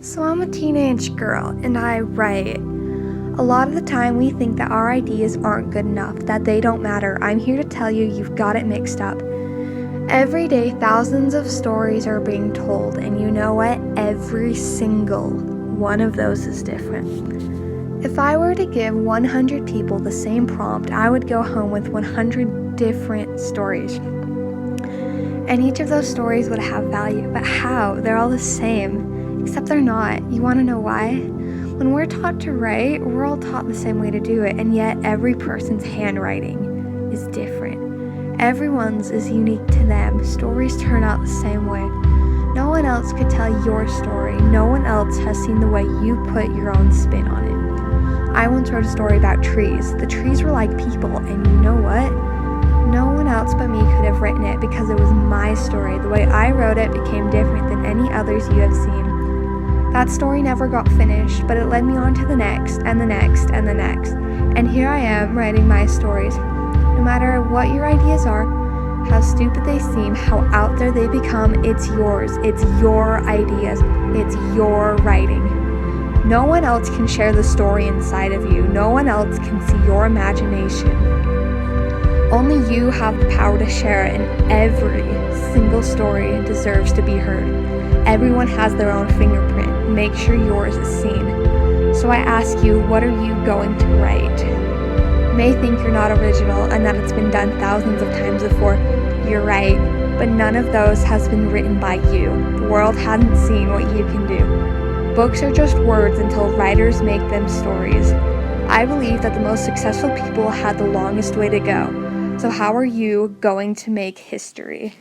So I'm a teenage girl and I write. A lot of the time we think that our ideas aren't good enough, that they don't matter. I'm here to tell you you've got it mixed up. Every day thousands of stories are being told, and you know what? Every single one of those is different. If I were to give 100 people the same prompt, I would go home with 100 different stories. And each of those stories would have value, but how? They're all the same, except they're not. You want to know why? When we're taught to write, we're all taught the same way to do it, and yet every person's handwriting is different. Everyone's is unique to them. Stories turn out the same way. No one else could tell your story. No one else has seen the way you put your own spin on it. I once wrote a story about trees. The trees were like people, and you know what? No one else but me could have written it because it was my story. The way I wrote it became different than any others you have seen. That story never got finished, but it led me on to the next, and the next, and the next. And here I am writing my stories. No matter what your ideas are, how stupid they seem, how out there they become, it's yours. It's your ideas. It's your writing. No one else can share the story inside of you. No one else can see your imagination. Only you have the power to share it, and every single story deserves to be heard. Everyone has their own fingerprint. Make sure yours is seen. So I ask you, what are you going to write? You may think you're not original and that it's been done thousands of times before. You're right, but none of those has been written by you. The world hasn't seen what you can do. Books are just words until writers make them stories. I believe that the most successful people had the longest way to go. So how are you going to make history?